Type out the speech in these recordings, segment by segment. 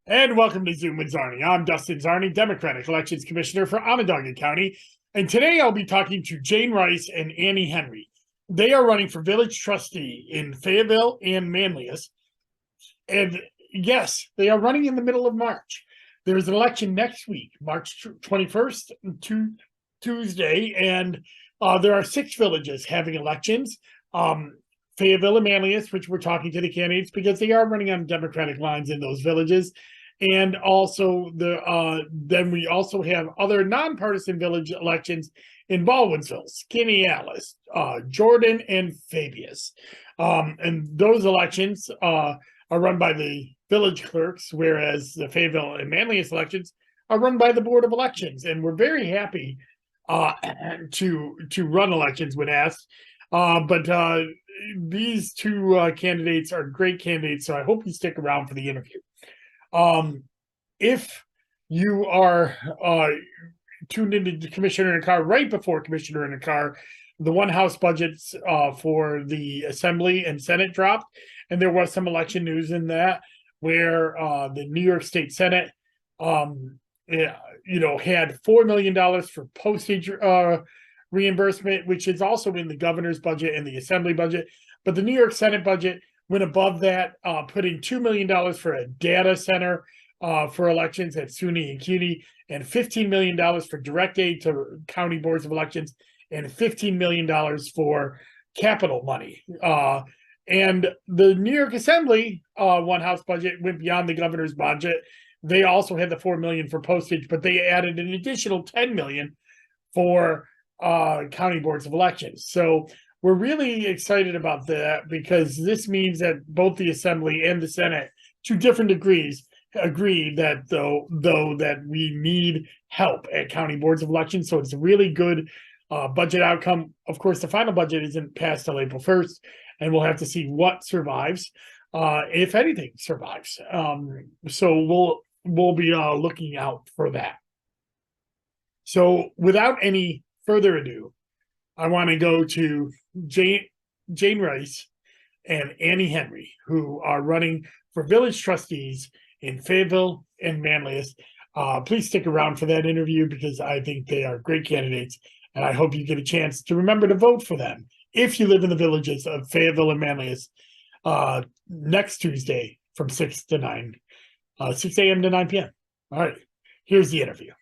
And welcome to Zoom with Czarny. I'm Dustin Czarny, Democratic Elections Commissioner for Onondaga County. And today I'll be talking to Jane Rice and Anny Henry. They are running for village trustee in Fayetteville and Manlius. And yes, they are running in the middle of March. There's an election next week, March 21st, Tuesday, and there are 6 villages having elections. Fayetteville and Manlius, which we're talking to the candidates because they are running on Democratic lines in those villages. And also then we also have other nonpartisan village elections in Baldwinsville, Skaneateles, Jordan, and Fabius. And those elections are run by the village clerks, whereas the Fayetteville and Manlius elections are run by the Board of Elections. And we're very happy to run elections when asked. But these two candidates are great candidates, so I hope you stick around for the interview. If you are tuned into the Commissioner in a Car right before Commissioner in a Car, the one House budgets for the Assembly and Senate dropped, and there was some election news in that where the New York State Senate, had $4 million for postage reimbursement, which is also in the governor's budget and the Assembly budget, but the New York Senate budget went above that, putting $2 million for a data center for elections at SUNY and CUNY, and $15 million for direct aid to county boards of elections, and $15 million for capital money. And the New York Assembly one House budget went beyond the governor's budget. They also had the $4 million for postage, but they added an additional $10 million for county boards of elections. So we're really excited about that because this means that both the Assembly and the Senate, to different degrees, agree that though that we need help at county boards of elections. So it's a really good budget outcome. Of course, the final budget isn't passed till April 1st, and we'll have to see what survives, if anything survives. So we'll be looking out for that. So without any further ado, I want to go to Jane Rice and Anny Henry, who are running for village trustees in Fayetteville and Manlius. Please stick around for that interview because I think they are great candidates, and I hope you get a chance to remember to vote for them if you live in the villages of Fayetteville and Manlius next Tuesday from 6 a.m. to 9 p.m. All right, here's the interview.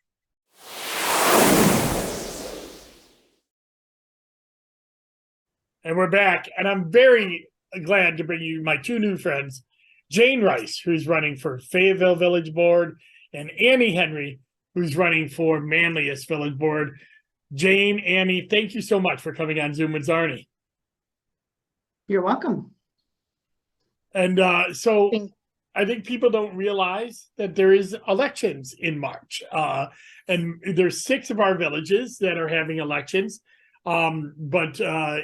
And we're back, and I'm very glad to bring you my two new friends, Jane Rice, who's running for Fayetteville Village Board, and Anny Henry, who's running for Manlius Village Board. Jane, Anny, thank you so much for coming on Zoom with Czarny. You're welcome. And so I think people don't realize that there is elections in March. And there's 6 of our villages that are having elections. But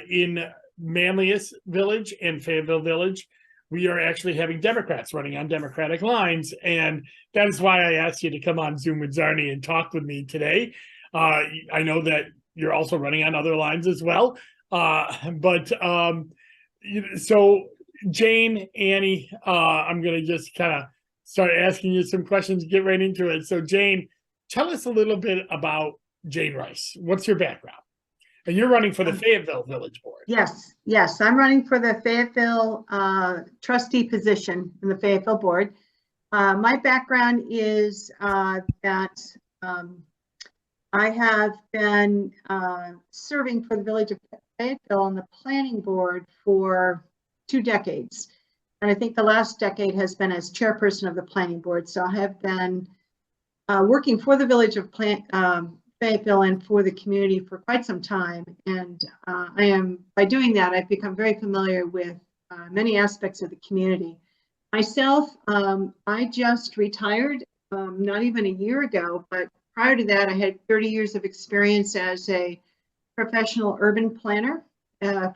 in Manlius Village and Fayetteville Village, we are actually having Democrats running on Democratic lines. And that is why I asked you to come on Zoom with Czarny and talk with me today. I know that you're also running on other lines as well. So Jane, Anny, I'm going to just kind of start asking you some questions, get right into it. So Jane, tell us a little bit about Jane Rice. What's your background? And you're running for the Fayetteville Village Board. Yes, I'm running for the Fayetteville trustee position in the Fayetteville Board. My background is that I have been serving for the village of Fayetteville on the planning board for 2 decades. And I think the last decade has been as chairperson of the planning board. So I have been working for the village of Fayetteville and for the community for quite some time. And by doing that, I've become very familiar with many aspects of the community. Myself, I just retired not even a year ago, but prior to that, I had 30 years of experience as a professional urban planner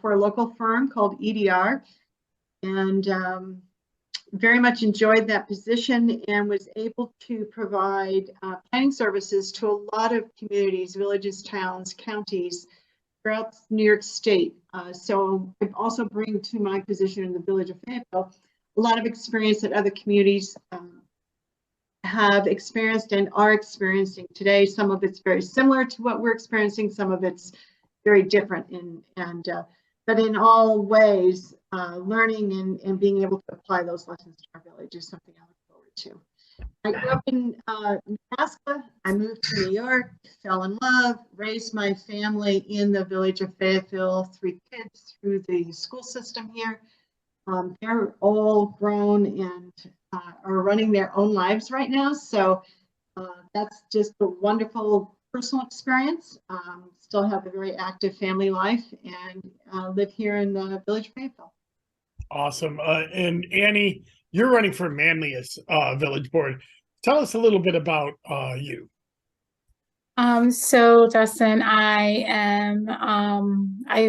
for a local firm called EDR, and very much enjoyed that position and was able to provide planning services to a lot of communities, villages, towns, counties throughout New York State. So I also bring to my position in the village of Fayetteville a lot of experience at other communities have experienced and are experiencing today. Some of it's very similar to what we're experiencing. Some of it's very different. But in all ways, learning and being able to apply those lessons to our village is something I look forward to. I grew up in Nebraska. I moved to New York, fell in love, raised my family in the village of Fayetteville, 3 kids through the school system here. They're all grown and are running their own lives right now. So that's just a wonderful personal experience. Still have a very active family life and live here in the village of Fayetteville. Awesome. And Annie, you're running for Manlius Village Board. Tell us a little bit about you. So Justin, I've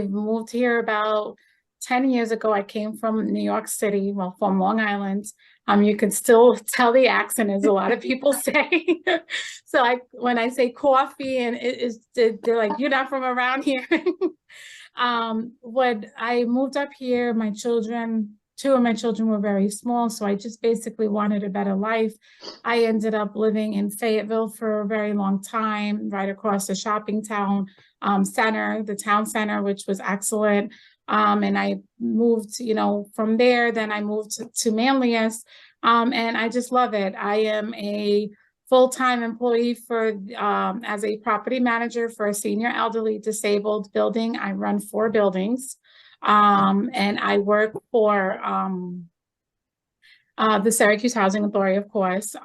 moved here about 10 years ago. I came from New York City, well, from Long Island. You can still tell the accent, as a lot of people say. So when I say coffee, and they're like, you're not from around here. When I moved up here, two of my children were very small, so I just basically wanted a better life. I ended up living in Fayetteville for a very long time, right across the shopping town center, the town center, which was excellent. And I moved, from there, then I moved to Manlius, and I just love it. I am a full-time employee as a property manager for a senior elderly disabled building. I run 4 buildings, and I work for the Syracuse Housing Authority, of course.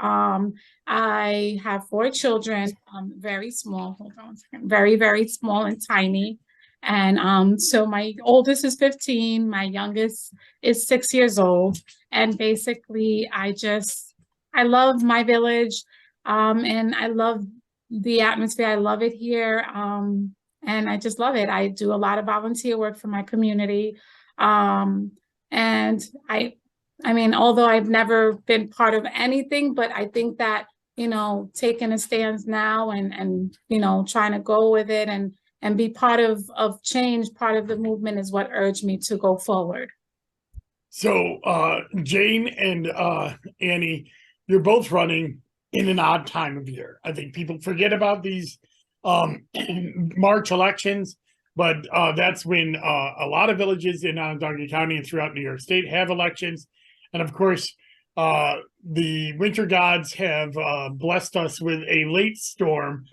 I have 4 children, very small, hold on a second, very, very small and tiny. And so my oldest is 15, my youngest is 6 years old. And basically I love my village, and I love the atmosphere. I love it here. And I just love it. I do a lot of volunteer work for my community. And I mean, although I've never been part of anything, but I think that, taking a stand now and trying to go with it and be part of change, part of the movement is what urged me to go forward. So Jane and Annie, you're both running in an odd time of year. I think people forget about these March elections, but that's when a lot of villages in Onondaga County and throughout New York State have elections. And of course, the winter gods have blessed us with a late storm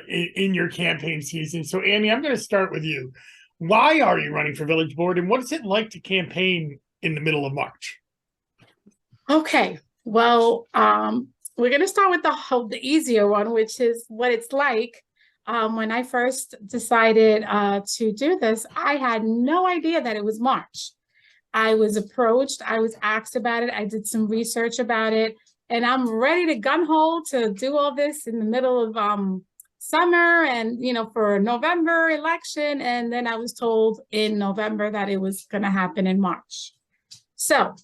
in your campaign season. So Annie, I'm going to start with you. Why are you running for village board, and what is it like to campaign in the middle of March? Okay, well, we're going to start with the easier one, which is what it's like. When I first decided to do this, I had no idea that it was March. I was approached, I was asked about it, I did some research about it, and I'm ready to gun-ho to do all this in the middle of summer and, for November election. And then I was told in November that it was going to happen in March. So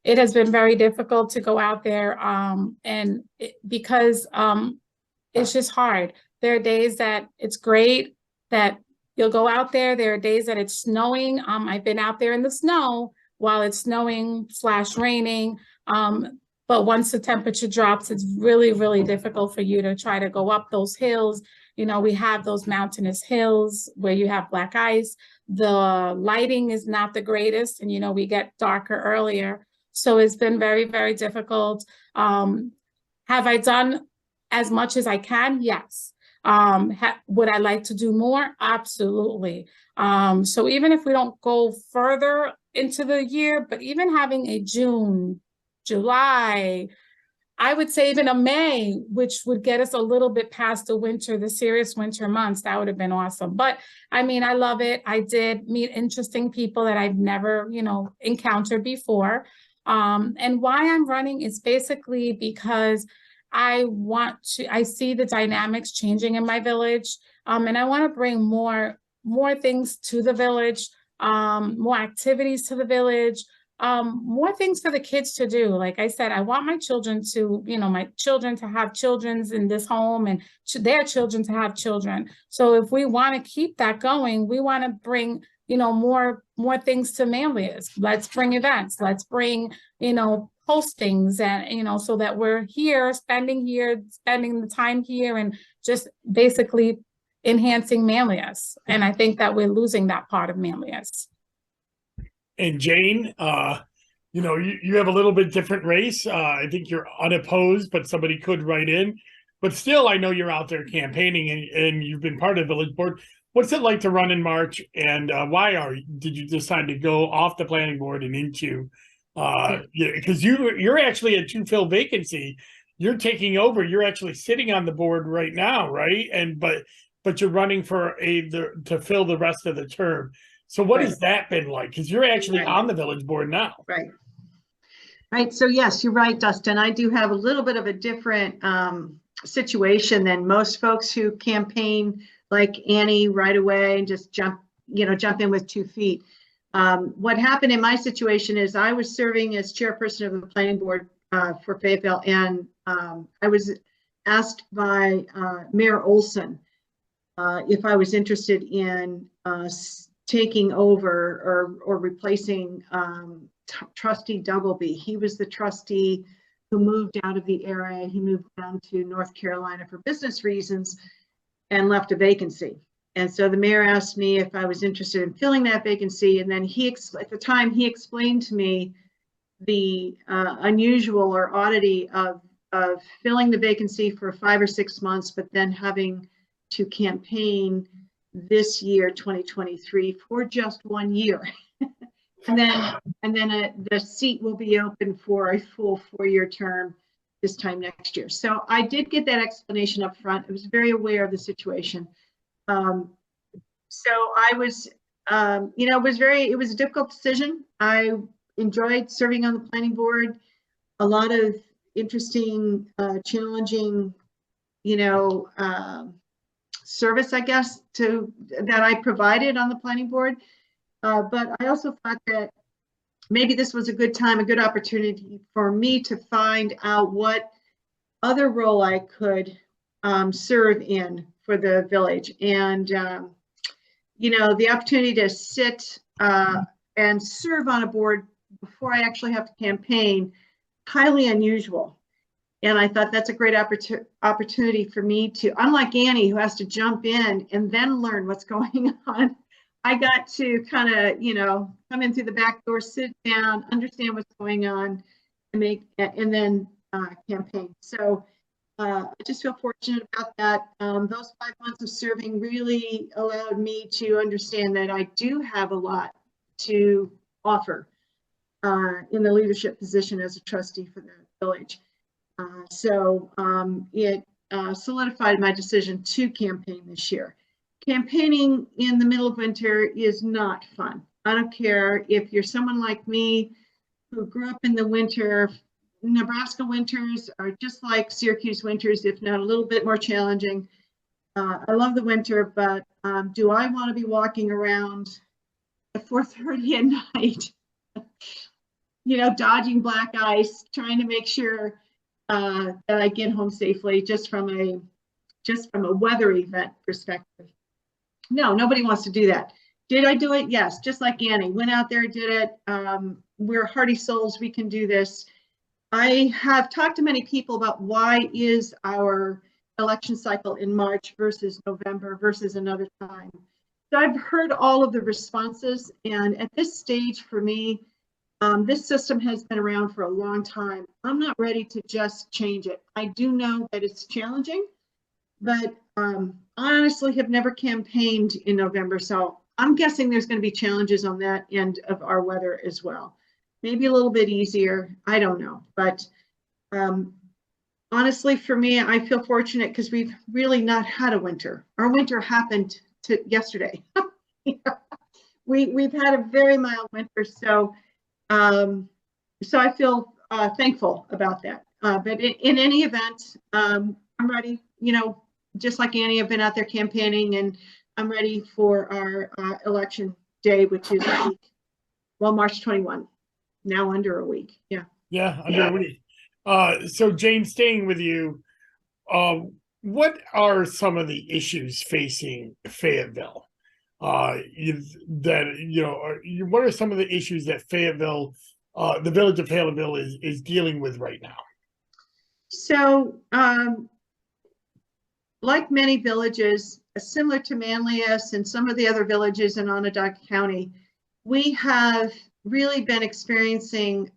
it has been very difficult to go out there because it's just hard. There are days that it's great that you'll go out there. There are days that it's snowing. I've been out there in the snow while it's snowing / raining. But once the temperature drops, it's really, really difficult for you to try to go up those hills. We have those mountainous hills where you have black ice. The lighting is not the greatest, and, we get darker earlier. So it's been very, very difficult. Have I done as much as I can? Yes. Would I like to do more? Absolutely. So even if we don't go further into the year, but even having a June, July, I would say even a May, which would get us a little bit past the winter, the serious winter months, that would have been awesome. But I mean, I love it. I did meet interesting people that I've never, encountered before. And why I'm running is basically because I see the dynamics changing in my village. And I want to bring more things to the village, more activities to the village, more things for the kids to do. Like I said, I want my children to, my children to have children's in this home and their children to have children. So if we want to keep that going, we want to bring, more things to Manlius. Let's bring events. Let's bring, postings and, so that we're here, spending the time here and just basically enhancing Manlius. And I think that we're losing that part of Manlius. And Jane, you have a little bit different race. I think you're unopposed, but somebody could write in. But still, I know you're out there campaigning and you've been part of the village board. What's it like to run in March? And did you decide to go off the planning board and into, because you're actually a to-fill vacancy. You're taking over. You're actually sitting on the board right now, right? And but you're running for to fill the rest of the term. So what has that been like? Because you're actually on the village board now. Right. Right. So yes, you're right, Dustin. I do have a little bit of a different situation than most folks who campaign like Annie right away and just jump in with 2 feet. What happened in my situation is I was serving as chairperson of the planning board for Fayetteville, and I was asked by Mayor Olson if I was interested in taking over or replacing Trustee Doubleby. He was the trustee who moved out of the area. He moved down to North Carolina for business reasons and left a vacancy. And so the mayor asked me if I was interested in filling that vacancy. And then at the time, he explained to me the unusual or oddity of filling the vacancy for 5 or 6 months, but then having to campaign this year, 2023, for just 1 year. and then the seat will be open for a full 4-year term this time next year. So I did get that explanation up front. I was very aware of the situation. So I was, it was a difficult decision. I enjoyed serving on the planning board, a lot of interesting, challenging, service, I guess, that I provided on the planning board. But I also thought that maybe this was a good opportunity for me to find out what other role I could serve in for the village. And, the opportunity to sit and serve on a board before I actually have to campaign, highly unusual. And I thought that's a great opportunity for me to, unlike Annie, who has to jump in and then learn what's going on, I got to kind of, come in through the back door, sit down, understand what's going on, and then campaign. So I just feel fortunate about that. Those 5 months of serving really allowed me to understand that I do have a lot to offer in the leadership position as a trustee for the village. So it solidified my decision to campaign this year. Campaigning in the middle of winter is not fun. I don't care if you're someone like me who grew up in the winter. Nebraska winters are just like Syracuse winters, if not a little bit more challenging. I love the winter, but do I want to be walking around at 4:30 at night, dodging black ice, trying to make sure that I get home safely just from a weather event perspective? No, nobody wants to do that. Did I do it? Yes, just like Annie. Went out there, did it. We're hardy souls. We can do this. I have talked to many people about why is our election cycle in March versus November versus another time. So I've heard all of the responses, and at this stage for me, this system has been around for a long time. I'm not ready to just change it. I do know that it's challenging, but I honestly have never campaigned in November, so I'm guessing there's going to be challenges on that end of our weather as well. Maybe a little bit easier, I don't know. But honestly, for me, I feel fortunate because we've really not had a winter. Our winter happened yesterday. We've had a very mild winter, so I feel thankful about that. But in any event, I'm ready. Just like Annie, I've been out there campaigning, and I'm ready for our election day, which is March 21. Now under a week. Yeah. Yeah, under a week. So Jane, staying with you, what are some of the issues facing Fayetteville? What are some of the issues that Fayetteville the village of Fayetteville is dealing with right now? So, like many villages, similar to Manlius and some of the other villages in Onondaga County, we have really been experiencing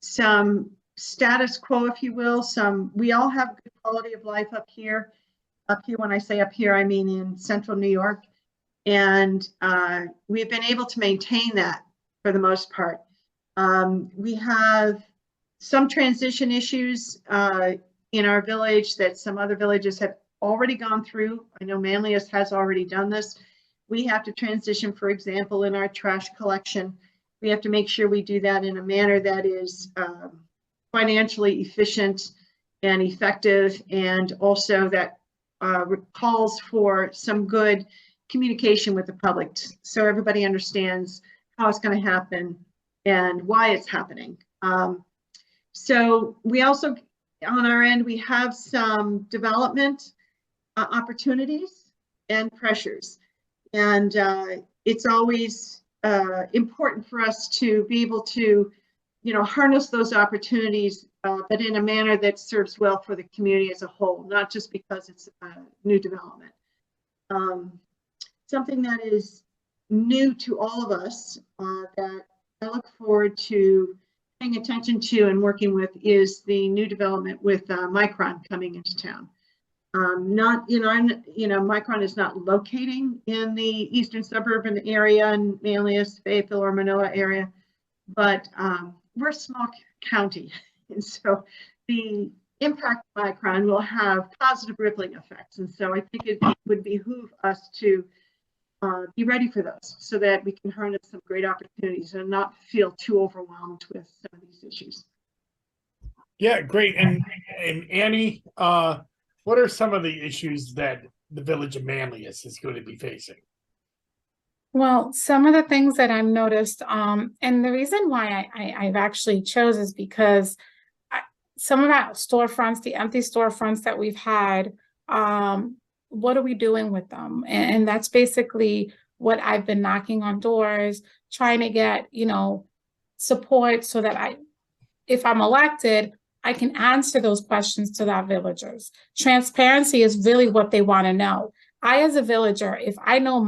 some status quo, if you will. We all have good quality of life up here. Up here, when I say up here, I mean in central New York. And we've been able to maintain that for the most part. We have some transition issues in our village that some other villages have already gone through. I know Manlius has already done this. We have to transition, for example, in our trash collection. We have to make sure we do that in a manner that is financially efficient and effective, and also that calls for some good communication with the public, so everybody understands how it's going to happen and why it's happening. So we also, on our end, we have some development opportunities and pressures. And it's always important for us to be able to, harness those opportunities, but in a manner that serves well for the community as a whole, not just because it's a new development. Something that is new to all of us that I look forward to paying attention to and working with is the new development with Micron coming into town. Micron is not locating in the eastern suburban area in Manlius, Fayetteville, or Manoa area, but we're a small county, and so the impact of Micron will have positive rippling effects. And so I think it would behoove us to be ready for those, so that we can harness some great opportunities and not feel too overwhelmed with some of these issues. Yeah, great. And Annie, what are some of the issues that the village of Manlius is going to be facing? Well, some of the things that I've noticed, and the reason why I've actually chose is because some of our storefronts, the empty storefronts that we've had, what are we doing with them? And that's basically what I've been knocking on doors, trying to get, support so that if I'm elected, I can answer those questions to our villagers. Transparency is really what they want to know. I, as a villager, if I know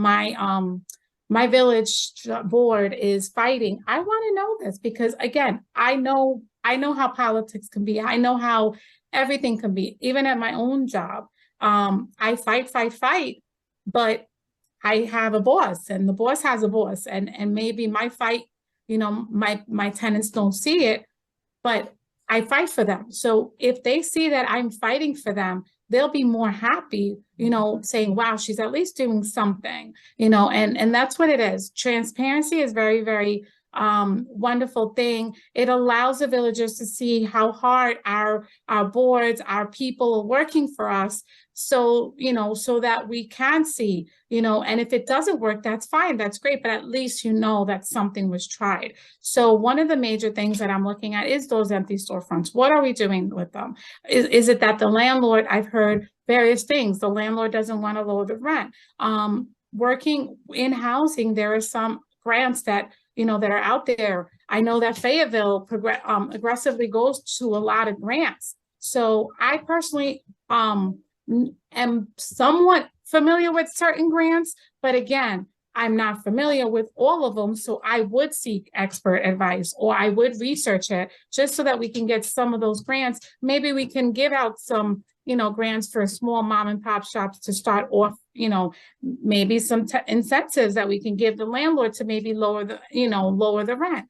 my village board is fighting, I want to know this, because again, I know how politics can be. I know how everything can be, even at my own job. I fight, but I have a boss, and the boss has a boss, and maybe my fight, my tenants don't see it, but I fight for them. So if they see that I'm fighting for them, they'll be more happy, saying, wow, she's at least doing something, and that's what it is. Transparency is very, very wonderful thing. It allows the villagers to see how hard our boards, our people are working for us. So, so that we can see, and if it doesn't work, that's fine. That's great. But at least, that something was tried. So one of the major things that I'm looking at is those empty storefronts. What are we doing with them? Is it that the landlord, I've heard various things. The landlord doesn't want to lower the rent. Working in housing, there are some grants that, that are out there. I know that Fayetteville aggressively goes to a lot of grants. So I personally am somewhat familiar with certain grants, but again, I'm not familiar with all of them. So I would seek expert advice, or I would research it just so that we can get some of those grants. Maybe we can give out some, grants for small mom and pop shops to start off, maybe some incentives that we can give the landlord to maybe lower the rent,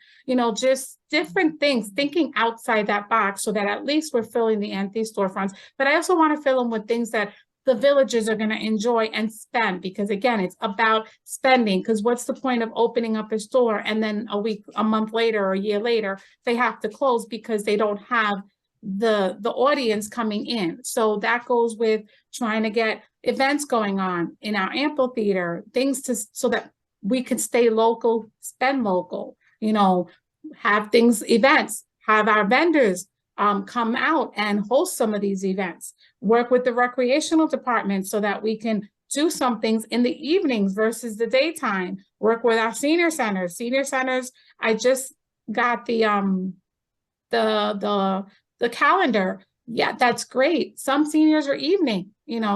just different things, thinking outside that box so that at least we're filling the empty storefronts. But I also want to fill them with things that the villagers are going to enjoy and spend, because again, it's about spending. Because what's the point of opening up a store and then a month later or a year later, they have to close because they don't have the audience coming in. So that goes with trying to get events going on in our amphitheater, so that we could stay local, spend local, have events, have our vendors come out and host some of these events, work with the recreational department so that we can do some things in the evenings versus the daytime, work with our senior centers. Senior centers, I just got the calendar. Yeah, that's great. Some seniors are evening,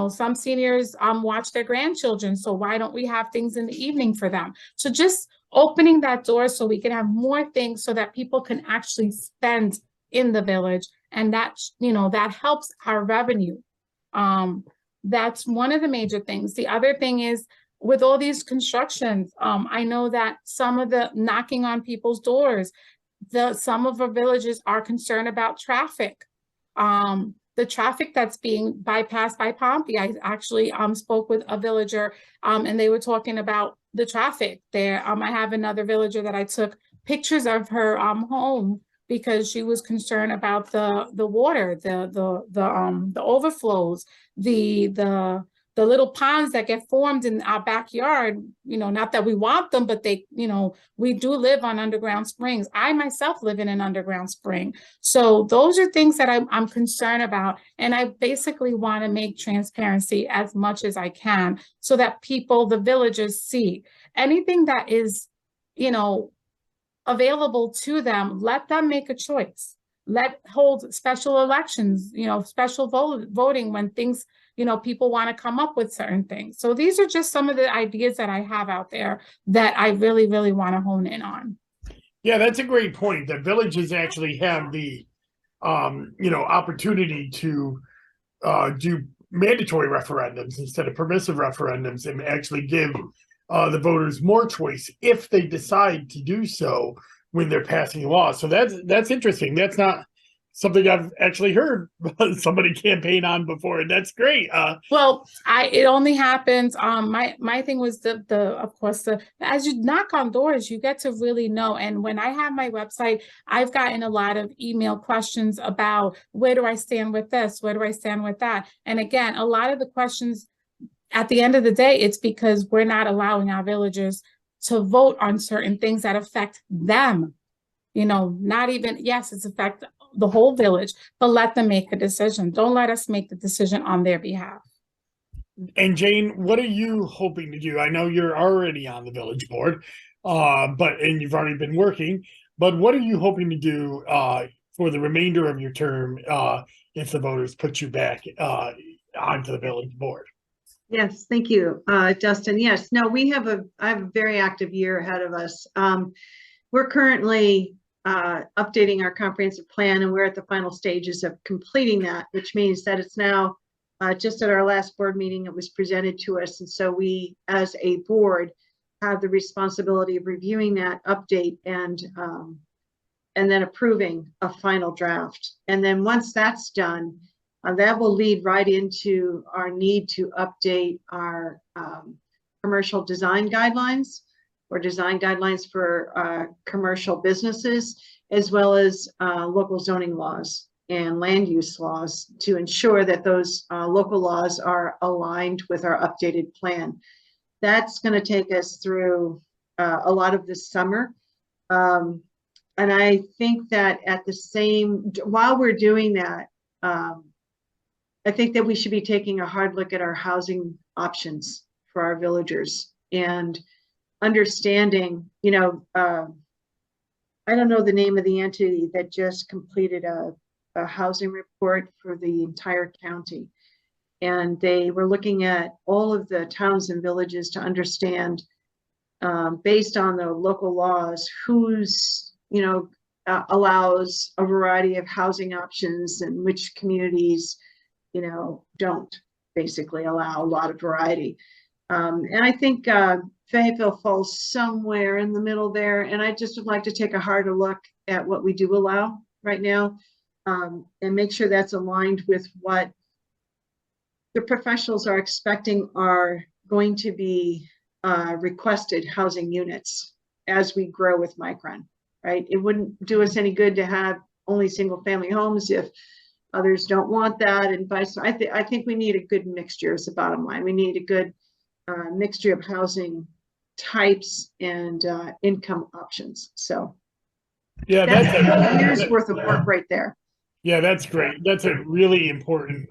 some seniors watch their grandchildren. So why don't we have things in the evening for them? So just opening that door so we can have more things so that people can actually spend in the village. And that, that helps our revenue. That's one of the major things. The other thing is with all these constructions, I know that some of the knocking on people's doors, some of our villages are concerned about traffic. The traffic that's being bypassed by Pompey. I actually spoke with a villager and they were talking about the traffic there. I have another villager that I took pictures of her home because she was concerned about the water, the overflows, the little ponds that get formed in our backyard, not that we want them, but they, we do live on underground springs. I myself live in an underground spring. So those are things that I'm concerned about. And I basically want to make transparency as much as I can so that people, the villagers, see anything that is, available to them. Let them make a choice. Hold special elections, special voting when things, people want to come up with certain things. So these are just some of the ideas that I have out there that I really, really want to hone in on. Yeah, that's a great point. That villages actually have the, opportunity to do mandatory referendums instead of permissive referendums and actually give the voters more choice if they decide to do so when they're passing laws. So that's interesting. That's not something I've actually heard somebody campaign on before, and that's great. Well, it only happens. My thing was of course as you knock on doors, you get to really know. And when I have my website, I've gotten a lot of email questions about where do I stand with this, where do I stand with that. And again, a lot of the questions at the end of the day, it's because we're not allowing our villagers to vote on certain things that affect them. Not even, yes, it's affect the whole village, but let them make a decision. Don't let us make the decision on their behalf. And Jane, what are you hoping to do? I know you're already on the village board, and you've already been working, but what are you hoping to do for the remainder of your term if the voters put you back onto the village board? Yes, thank you, Dustin. Yes, no, I have a very active year ahead of us. We're currently updating our comprehensive plan, and we're at the final stages of completing that, which means that it's now just at our last board meeting, it was presented to us. And so we, as a board, have the responsibility of reviewing that update and then approving a final draft. And then once that's done, that will lead right into our need to update our commercial design guidelines or design guidelines for commercial businesses, as well as local zoning laws and land use laws to ensure that those local laws are aligned with our updated plan. That's going to take us through a lot of this summer. And I think that while we're doing that, I think that we should be taking a hard look at our housing options for our villagers and understanding, I don't know the name of the entity that just completed a housing report for the entire county. And they were looking at all of the towns and villages to understand, based on the local laws, who's, allows a variety of housing options and which communities don't basically allow a lot of variety. And I think Fayetteville falls somewhere in the middle there. And I just would like to take a harder look at what we do allow right now and make sure that's aligned with what the professionals are expecting are going to be requested housing units as we grow with Micron, right? It wouldn't do us any good to have only single family homes if others don't want that, and vice versa. I think we need a good mixture is the bottom line. We need a good mixture of housing types and income options. So yeah, that's a year's worth of work right there. Yeah, that's great. That's a really important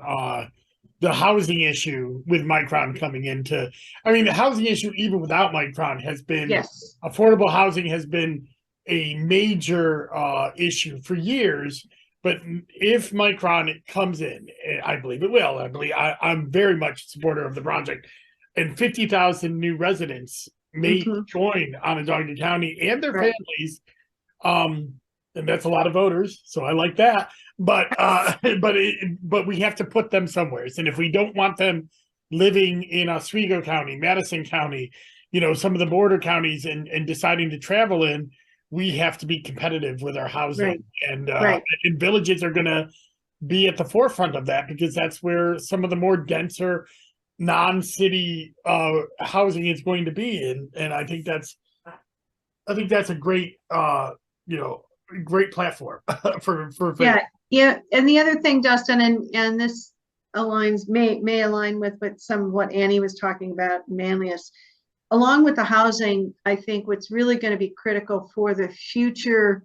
the housing issue with Micron coming into, I mean, the housing issue, even without Micron, has been, Yes, affordable housing has been a major issue for years. But if Micron comes in, I believe it will. I'm very much a supporter of the project, and 50,000 new residents may Mhm. join Onondaga County and their Right. families. And that's a lot of voters, so I like that. But but we have to put them somewhere. And if we don't want them living in Oswego County, Madison County, some of the border counties, and deciding to travel in, we have to be competitive with our housing. Right. And Right. and villages are going to be at the forefront of that, because that's where some of the more denser non-city housing is going to be. And I think that's a great great platform for Yeah. And the other thing, Dustin, and this may align with what Annie was talking about, Manlius. Along with the housing, I think what's really going to be critical for future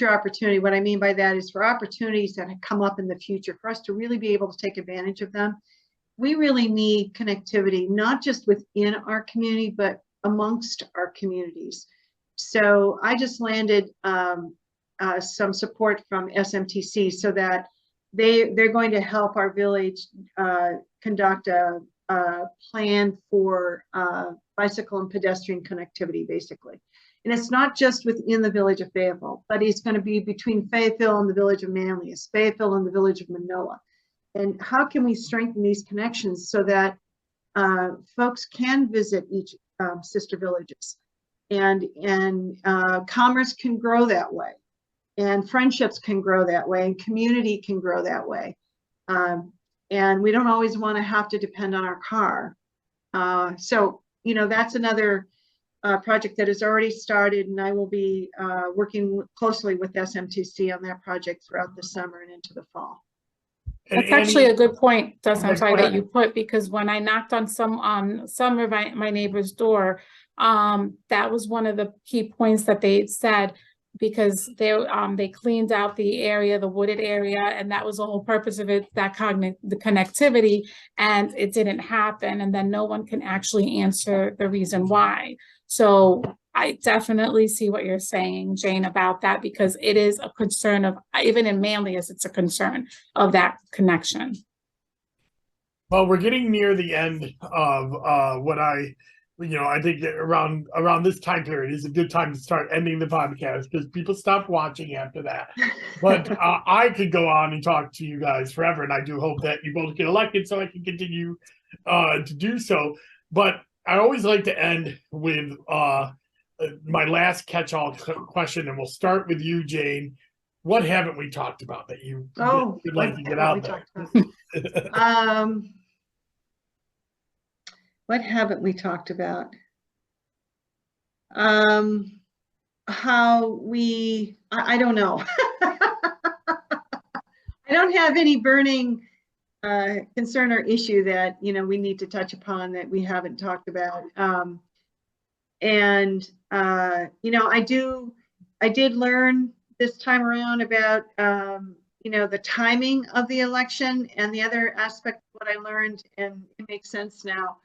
opportunity. What I mean by that is for opportunities that come up in the future, for us to really be able to take advantage of them. We really need connectivity, not just within our community, but amongst our communities. So I just landed some support from SMTC, so that they're going to help our village conduct a plan for bicycle and pedestrian connectivity, basically. And it's not just within the village of Fayetteville, but it's going to be between Fayetteville and the village of Manlius, Fayetteville and the village of Manoa. And how can we strengthen these connections so that folks can visit each sister villages, and commerce can grow that way, and friendships can grow that way, and community can grow that way. And we don't always want to have to depend on our car. So, that's another project that has already started, and I will be working closely with SMTC on that project throughout the summer and into the fall. That's actually a good point, Dustin. I'm sorry Go that ahead. you put, because when I knocked on some of my neighbor's door, that was one of the key points that they said, because they cleaned out the area, the wooded area, and that was the whole purpose of it, the connectivity, and it didn't happen, and then no one can actually answer the reason why. So I definitely see what you're saying, Jane, about that, because it is a concern of, even in Manlius, it's a concern of that connection. Well, we're getting near the end of what I think that around this time period is a good time to start ending the podcast, because people stop watching after that. But I could go on and talk to you guys forever, and I do hope that you both get elected so I can continue to do so. But I always like to end with my last catch-all question, and we'll start with you, Jane. What haven't we talked about that you would like to get out there? What haven't we talked about? How I don't know. I don't have any burning concern or issue that we need to touch upon that we haven't talked about. I did learn this time around about the timing of the election, and the other aspect of what I learned, and it makes sense now,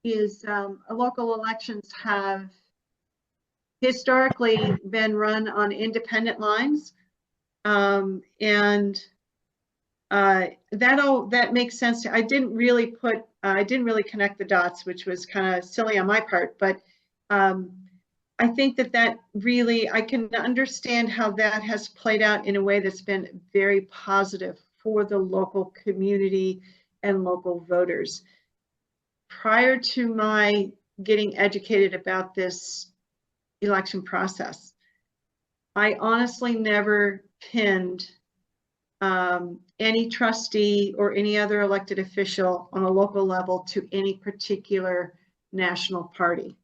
is local elections have historically been run on independent lines, and that makes sense. I didn't really connect the dots, which was kind of silly on my part, but I think that really, I can understand how that has played out in a way that's been very positive for the local community and local voters. Prior to my getting educated about this election process, I honestly never pinned any trustee or any other elected official on a local level to any particular national party.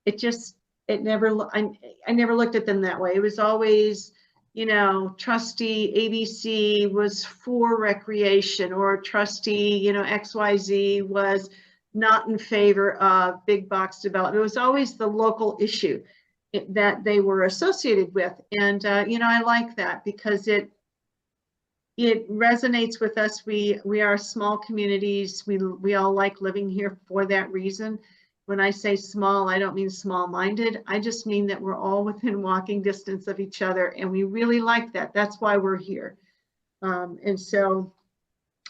I never looked at them that way. It was always, trustee ABC was for recreation, or trustee, XYZ was not in favor of big box development. It was always the local issue that they were associated with. And, I like that, because it resonates with us. We are small communities. We all like living here for that reason. When I say small, I don't mean small-minded. I just mean that we're all within walking distance of each other, and we really like that. That's why we're here. And so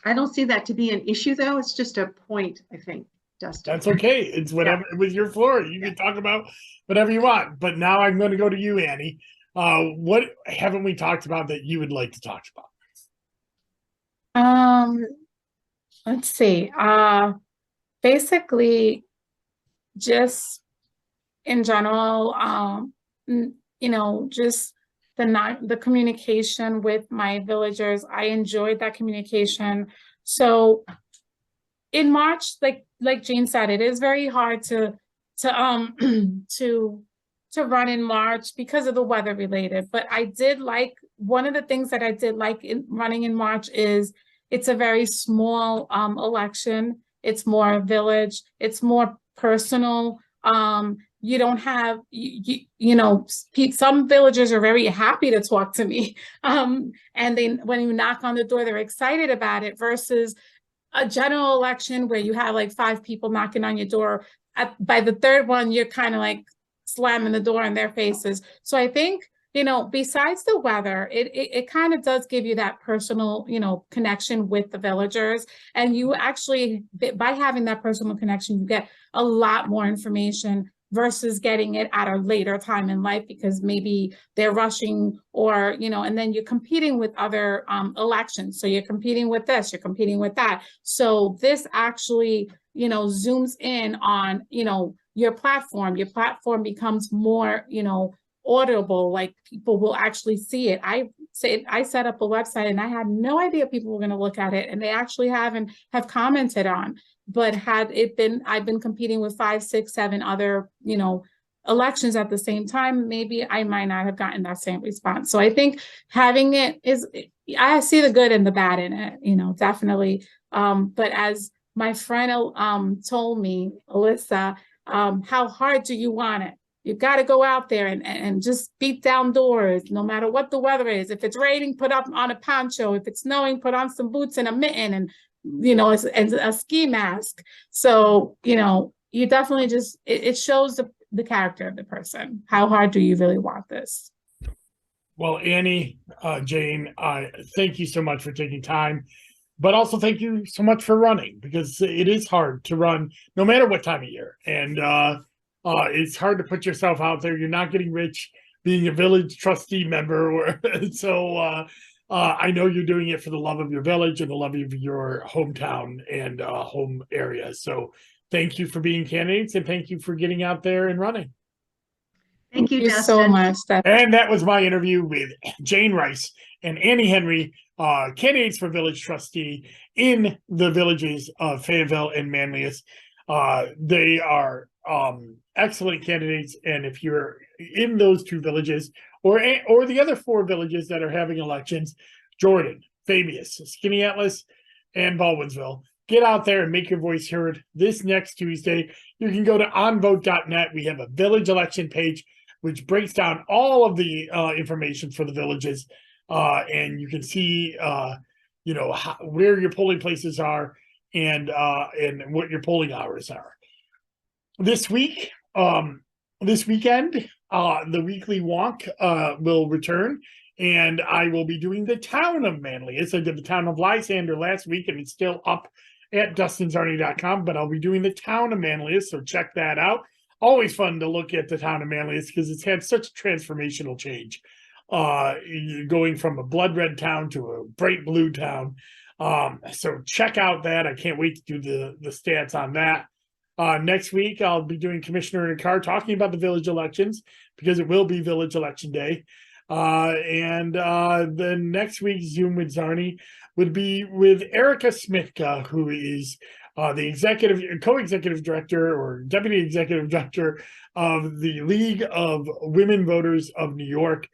I don't see that to be an issue, though. It's just a point, I think, Dustin. That's okay. It's whatever with your floor. You can talk about whatever you want. But now I'm going to go to you, Annie. What haven't we talked about that you would like to talk about? Let's see. Basically, just in general, just the communication with my villagers. I enjoyed that communication. So in March, like Jane said, it is very hard to run in March because of the weather related. But I did like, one of the things that I did like in running in March is it's a very small election. It's more village. It's more personal. You don't have, some villagers are very happy to talk to me. And when you knock on the door, they're excited about it versus a general election where you have like 5 people knocking on your door. By the third one, you're kind of like slamming the door in their faces. So I think, besides the weather, it kind of does give you that personal, connection with the villagers. And you actually, by having that personal connection, you get a lot more information versus getting it at a later time in life because maybe they're rushing or, and then you're competing with other elections. So you're competing with this, you're competing with that. So this actually, zooms in on, your platform. Your platform becomes more, audible, like people will actually see it. I set up a website and I had no idea people were going to look at it, and they actually have commented on. But I've been competing with 5, 6, 7 other, elections at the same time, maybe I might not have gotten that same response. So I think having it I see the good and the bad in it, definitely. But as my friend told me, Alyssa, how hard do you want it? You got to go out there and just beat down doors, no matter what the weather is. If it's raining, put up on a poncho. If it's snowing, put on some boots and a mitten and, a ski mask. So, you definitely just, it shows the character of the person. How hard do you really want this? Well, Annie, Jane, thank you so much for taking time, but also thank you so much for running, because it is hard to run no matter what time of year. And it's hard to put yourself out there. You're not getting rich being a village trustee member. So I know you're doing it for the love of your village and the love of your hometown and home area. So thank you for being candidates, and thank you for getting out there and running. Thank you, Dustin. So much. And that was my interview with Jane Rice and Annie Henry, candidates for village trustee in the villages of Fayetteville and Manlius. They are excellent candidates, and if you're in those 2 villages or the other 4 villages that are having elections, Jordan, Fabius, Skinny Atlas, and Baldwinsville, get out there and make your voice heard this next Tuesday. You can go to onvote.net. We have a village election page which breaks down all of the information for the villages, and you can see where your polling places are and what your polling hours are. This week, this weekend, the weekly wonk will return, and I will be doing the town of Manlius. I did the town of Lysander last week, and it's still up at dustinsarney.com, but I'll be doing the town of Manlius, so check that out. Always fun to look at the town of Manlius because it's had such a transformational change, going from a blood red town to a bright blue town. So check out that. I can't wait to do the stats on that. Next week, I'll be doing Commissioner in a Car, talking about the village elections, because it will be village election day. And the next week's Zoom with Czarny would be with Erica Smithka, who is the co-executive director or deputy executive director of the League of Women Voters of New York.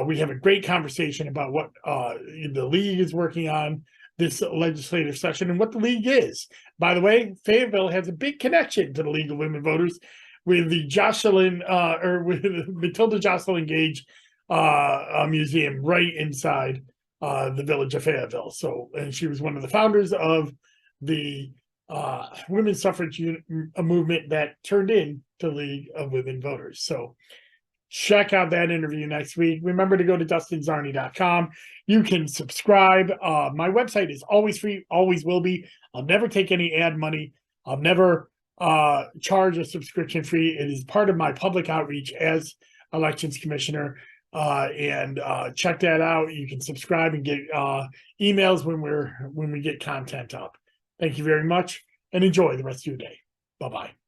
We have a great conversation about what the League is working on this legislative session and what the League is. By the way, Fayetteville has a big connection to the League of Women Voters with the with Matilda Jocelyn Gage Museum right inside the village of Fayetteville. So, and she was one of the founders of the women's suffrage movement that turned into League of Women Voters. So check out that interview next week. Remember to go to dustinzarny.com. You can subscribe. My website is always free, always will be. I'll never take any ad money. I'll never charge a subscription fee. It is part of my public outreach as elections commissioner. And check that out. You can subscribe and get emails when we get content up. Thank you very much and enjoy the rest of your day. Bye-bye.